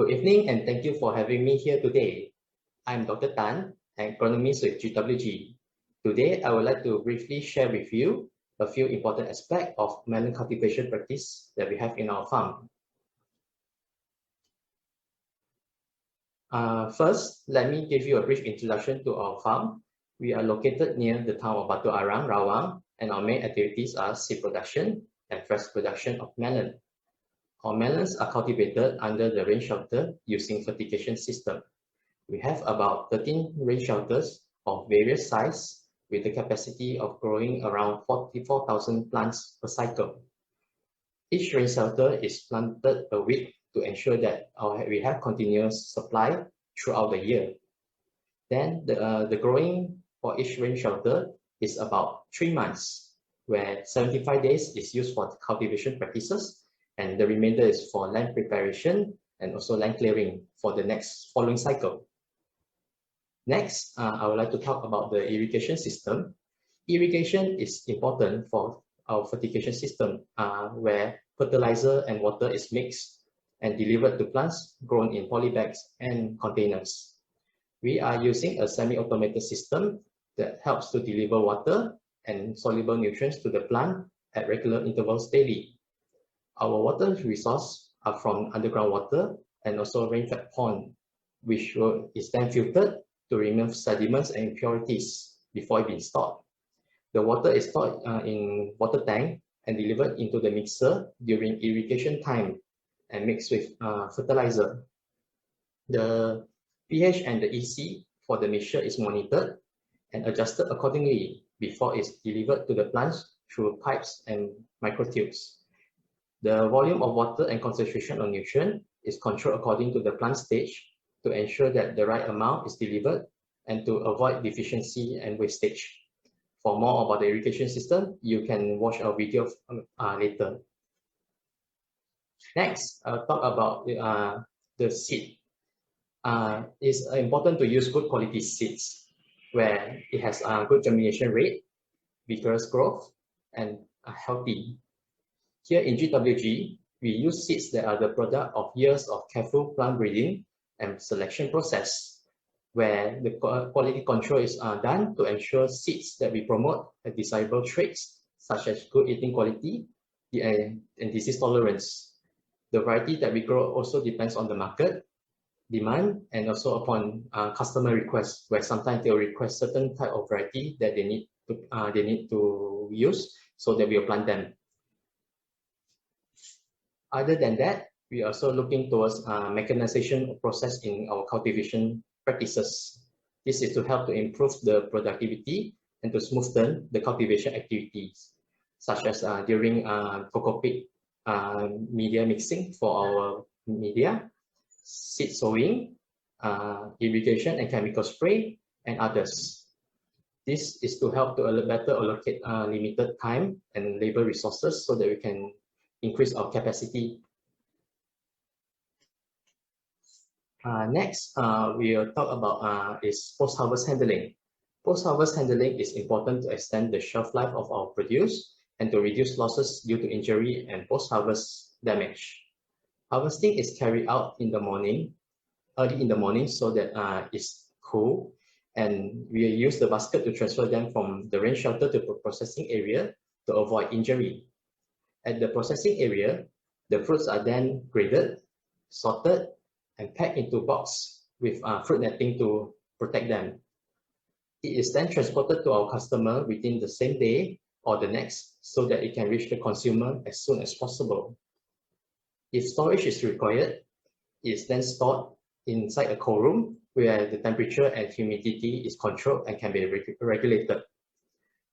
Good evening and thank you for having me here today. I'm Dr. Tan, an agronomist with GWG. Today, I would like to briefly share with you a few important aspects of melon cultivation practice that we have in our farm. First, let me give you a brief introduction to our farm. We are located near the town of Batu Arang, Rawang, and our main activities are seed production and fresh production of melon. Our melons are cultivated under the rain shelter using fertigation system. We have about 13 rain shelters of various size with the capacity of growing around 44,000 plants per cycle. Each rain shelter is planted a week to ensure that we have continuous supply throughout the year. Then the growing for each rain shelter is about 3 months, where 75 days is used for cultivation practices, and the remainder is for land preparation and also land clearing for the next following cycle. Next, I would like to talk about the irrigation system. Irrigation is important for our fertigation system, where fertilizer and water is mixed and delivered to plants grown in polybags and containers. We are using a semi-automated system that helps to deliver water and soluble nutrients to the plant at regular intervals daily. Our water resource are from underground water and also rain-fed pond, which is then filtered to remove sediments and impurities before it being stored. The water is stored in water tank and delivered into the mixer during irrigation time and mixed with fertilizer. The pH and the EC for the mixture is monitored and adjusted accordingly before it's delivered to the plants through pipes and microtubes. The volume of water and concentration of nutrient is controlled according to the plant stage to ensure that the right amount is delivered and to avoid deficiency and wastage. For more about the irrigation system, you can watch our video later. Next, I'll talk about the seed. It's important to use good quality seeds where it has a good germination rate, vigorous growth, and healthy. Here in GWG, we use seeds that are the product of years of careful plant breeding and selection process, where the quality control is done to ensure seeds that we promote have desirable traits such as good eating quality and disease tolerance. The variety that we grow also depends on the market demand and also upon customer requests, where sometimes they'll request certain type of variety that they need to use, so that we'll plant them. Other than that, we are also looking towards mechanization process in our cultivation practices. This is to help to improve the productivity and to smoothen the cultivation activities, such as during cocoa peat media mixing for our media, seed sowing, irrigation and chemical spray, and others. This is to help to better allocate limited time and labor resources so that we can increase our capacity. Next, we'll talk about is post-harvest handling. Post-harvest handling is important to extend the shelf life of our produce and to reduce losses due to injury and post-harvest damage. Harvesting is carried out in the morning, early in the morning, so that it's cool, and we use the basket to transfer them from the rain shelter to the processing area to avoid injury. At the processing area, the fruits are then graded, sorted, and packed into boxes with fruit netting to protect them. It is then transported to our customer within the same day or the next, so that it can reach the consumer as soon as possible. If storage is required, it is then stored inside a cold room where the temperature and humidity is controlled and can be regulated.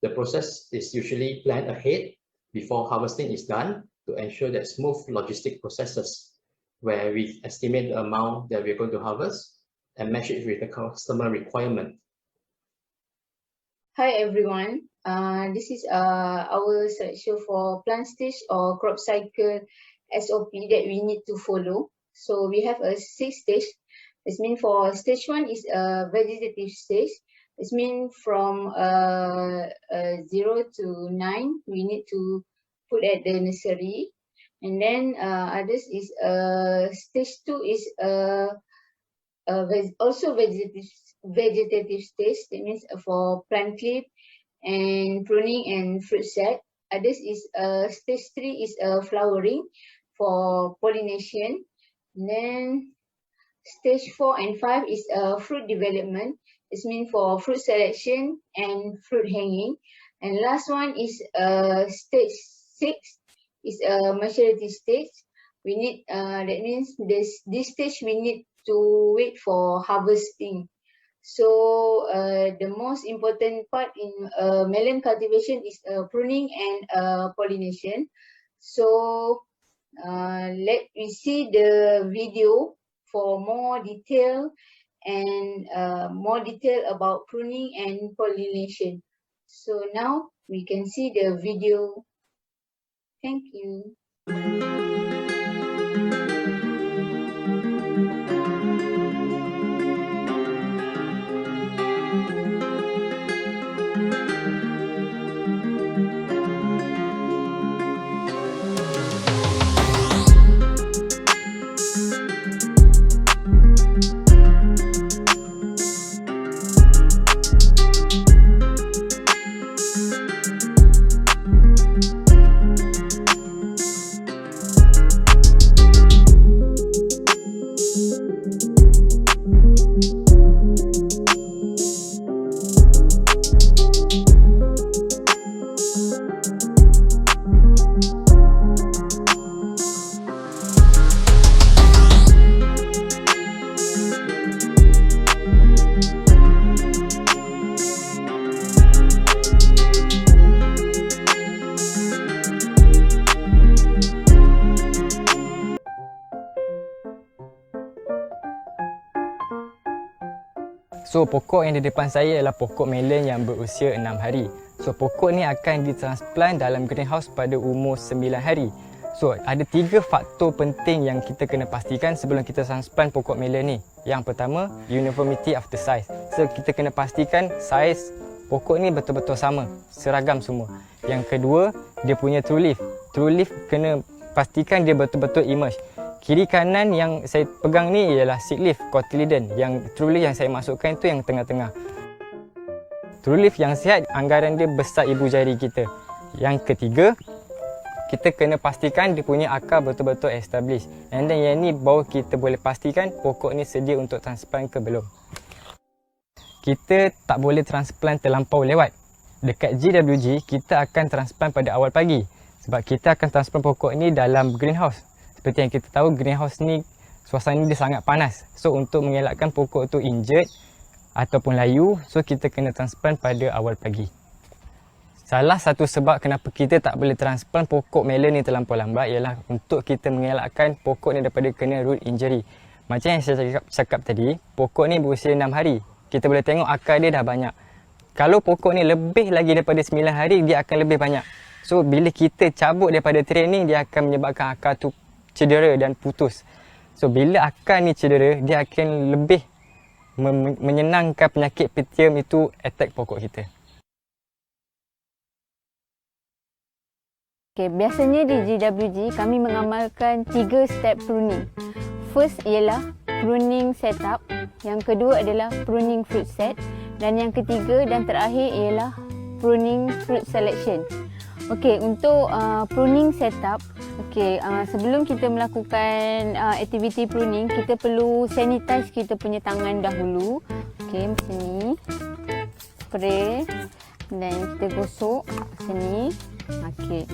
The process is usually planned ahead before harvesting is done to ensure that smooth logistic processes, where we estimate the amount that we're going to harvest and match it with the customer requirement. Hi everyone, this is our slideshow for plant stage or crop cycle SOP that we need to follow. So we have a 6 stage. This means for stage 1 is a vegetative stage. This means from 0 to 9 we need to put at the nursery. And then others is stage 2 is also vegetative stage. That means for plant clip and pruning and fruit set. Others is stage 3 is flowering for pollination. And then stage 4 and 5 is fruit development. It's meant for fruit selection and fruit hanging. And last one is stage 6 is a maturity stage. We need that means this stage we need to wait for harvesting. So the most important part in melon cultivation is pruning and pollination. So let me see the video for more detail and more detail about pruning and pollination. So now we can see the video. Thank you. So pokok yang di depan saya ialah pokok melon yang berusia 6 hari. So pokok ni akan ditransplant dalam greenhouse pada umur 9 hari. So ada 3 faktor penting yang kita kena pastikan sebelum kita transplant pokok melon ni. Yang pertama, uniformity of the size. So kita kena pastikan saiz pokok ni betul-betul sama, seragam semua. Yang kedua, dia punya true leaf. True leaf kena pastikan dia betul-betul emerge. Kiri kanan yang saya pegang ni ialah seed leaf, cotyledon. Yang true leaf yang saya masukkan tu yang tengah-tengah. True leaf yang sihat, anggaran dia besar ibu jari kita. Yang ketiga, kita kena pastikan dia punya akar betul-betul establish. And then yang ni baru kita boleh pastikan pokok ni sedia untuk transplant ke belum. Kita tak boleh transplant terlampau lewat. Dekat GWG, kita akan transplant pada awal pagi. Sebab kita akan transplant pokok ni dalam greenhouse. Seperti yang kita tahu, greenhouse ni suasana dia sangat panas. So untuk mengelakkan pokok tu injured ataupun layu, so kita kena transplant pada awal pagi. Salah satu sebab kenapa kita tak boleh transplant pokok melon ni terlampau lambat ialah untuk kita mengelakkan pokok ni daripada kena root injury. Macam yang saya cakap tadi, pokok ni berusia 6 hari. Kita boleh tengok akar dia dah banyak. Kalau pokok ni lebih lagi daripada 9 hari, dia akan lebih banyak. So bila kita cabut daripada training, dia akan menyebabkan akar tu cedera dan putus. So bila akar ni cedera, dia akan lebih menyenangkan penyakit pithium itu attack pokok kita. Okay, biasanya di GWG kami mengamalkan 3 step pruning. First ialah pruning setup, yang kedua adalah pruning fruit set, dan yang ketiga dan terakhir ialah pruning fruit selection. Okey, untuk pruning setup, sebelum kita melakukan aktiviti pruning, kita perlu sanitize kita punya tangan dahulu. Okey, macam ni. Spray dan kita gosok macam ni. Okey.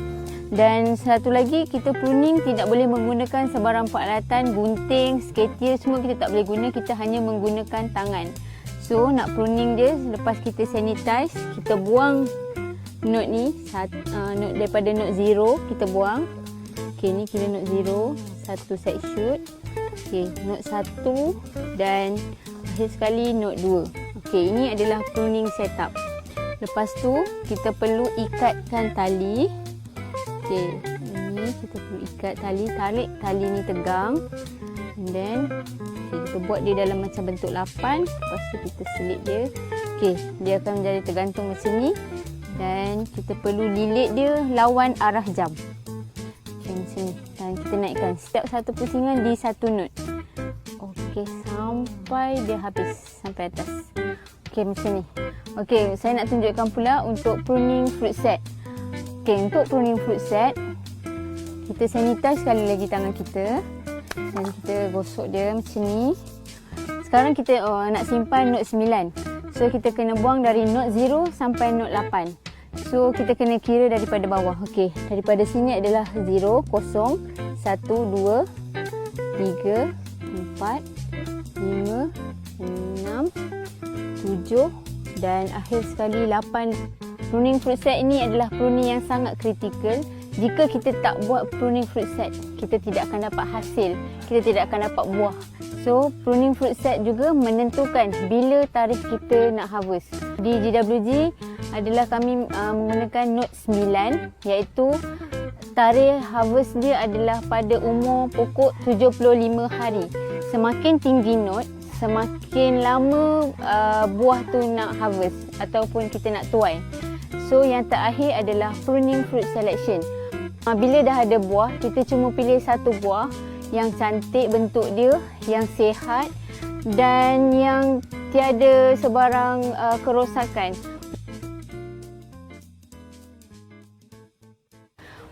Dan satu lagi, kita pruning tidak boleh menggunakan sebarang peralatan, gunting, skater, semua kita tak boleh guna, kita hanya menggunakan tangan. So, nak pruning dia, lepas kita sanitize, kita buang note ni, note daripada note 0 kita buang. Okey, ni kira note 0, satu side shoot. Okey, note 1 dan akhir sekali note 2. Okey, ini adalah pruning setup. Lepas tu kita perlu ikatkan tali. Okey, ini kita perlu ikat tali, tarik tali ni tegang. And then kita buat dia dalam macam bentuk lapan. Lepas tu kita selip dia. Okey, dia akan menjadi tergantung macam ni. Dan kita perlu lilit dia lawan arah jam. Okey, sini. Dan kita naikkan setiap satu pusingan di satu note. Okey, sampai dia habis, sampai atas. Okey, macam ni. Okey, saya nak tunjukkan pula untuk pruning fruit set. Okey, untuk pruning fruit set, kita sanitize sekali lagi tangan kita. Dan kita gosok dia macam ni. Sekarang kita nak simpan note 9. So, kita kena buang dari note 0 sampai note 8. So, kita kena kira daripada bawah. Okey, daripada sini adalah 0, 0, 1, 2, 3, 4, 5, 6, 7 dan akhir sekali 8. Pruning fruit set ini adalah pruning yang sangat kritikal. Jika kita tak buat pruning fruit set, kita tidak akan dapat hasil. Kita tidak akan dapat buah. So, pruning fruit set juga menentukan bila tarikh kita nak harvest. Di GWG adalah kami menggunakan note 9, iaitu tarikh harvest dia adalah pada umur pokok 75 hari. Semakin tinggi note, semakin lama buah tu nak harvest ataupun kita nak tuai. So, yang terakhir adalah pruning fruit selection. Bila dah ada buah, kita cuma pilih satu buah yang cantik bentuk dia, yang sihat dan yang tiada sebarang kerosakan.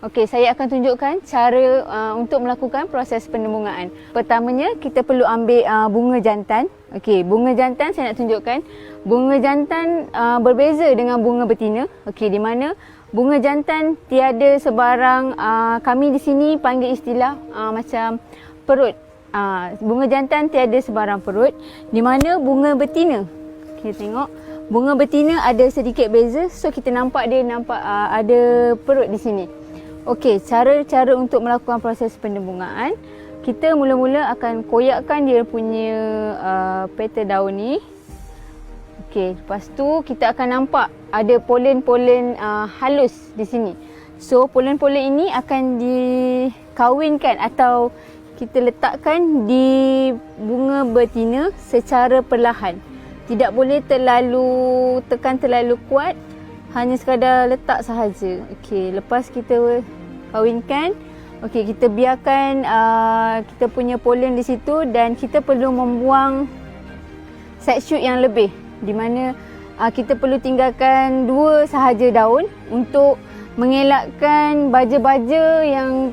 Okey, saya akan tunjukkan cara untuk melakukan proses penembungaan. Pertamanya, kita perlu ambil bunga jantan. Okey, bunga jantan saya nak tunjukkan. Bunga jantan berbeza dengan bunga betina. Okey, di mana bunga jantan tiada sebarang, kami di sini panggil istilah macam perut. Bunga jantan tiada sebarang perut. Di mana bunga betina, kita tengok, bunga betina ada sedikit beza. So, kita nampak dia ada perut di sini. Okey, cara-cara untuk melakukan proses penembungaan. Kita mula-mula akan koyakkan dia punya petal daun ni. Okey, lepas tu kita akan nampak ada polen-polen halus di sini. So, polen-polen ini akan dikawinkan atau kita letakkan di bunga betina secara perlahan. Tidak boleh tekan terlalu kuat. Hanya sekadar letak sahaja. Okey, lepas kita kawinkan, okey, kita biarkan kita punya polen di situ dan kita perlu membuang side shoot yang lebih, di mana kita perlu tinggalkan 2 sahaja daun untuk mengelakkan baja-baja yang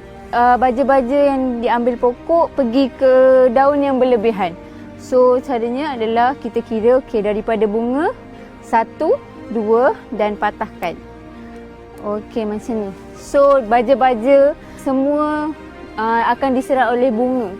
diambil pokok pergi ke daun yang berlebihan. So, caranya adalah kita kira daripada bunga 1, 2 dan patahkan. Okey, macam ni. So, baja-baja semua akan diserap oleh bunga.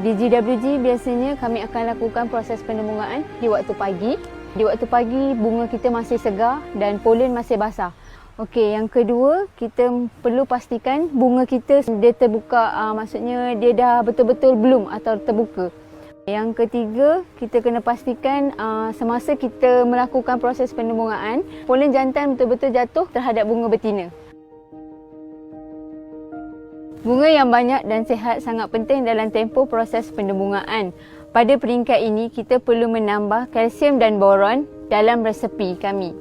Di GWG biasanya kami akan lakukan proses penembungaan di waktu pagi. Di waktu pagi bunga kita masih segar dan polen masih basah. Okey, yang kedua, kita perlu pastikan bunga kita dia terbuka, maksudnya dia dah betul-betul bloom atau terbuka. Yang ketiga, kita kena pastikan semasa kita melakukan proses penembungaan, polen jantan betul-betul jatuh terhadap bunga betina. Bunga yang banyak dan sihat sangat penting dalam tempoh proses penembungaan. Pada peringkat ini, kita perlu menambah kalsium dan boron dalam resepi kami.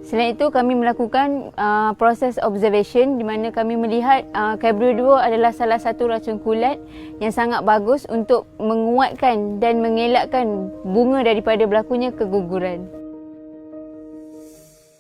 Selain itu, kami melakukan proses observation di mana kami melihat Cabrio adalah salah satu racun kulat yang sangat bagus untuk menguatkan dan mengelakkan bunga daripada berlakunya keguguran.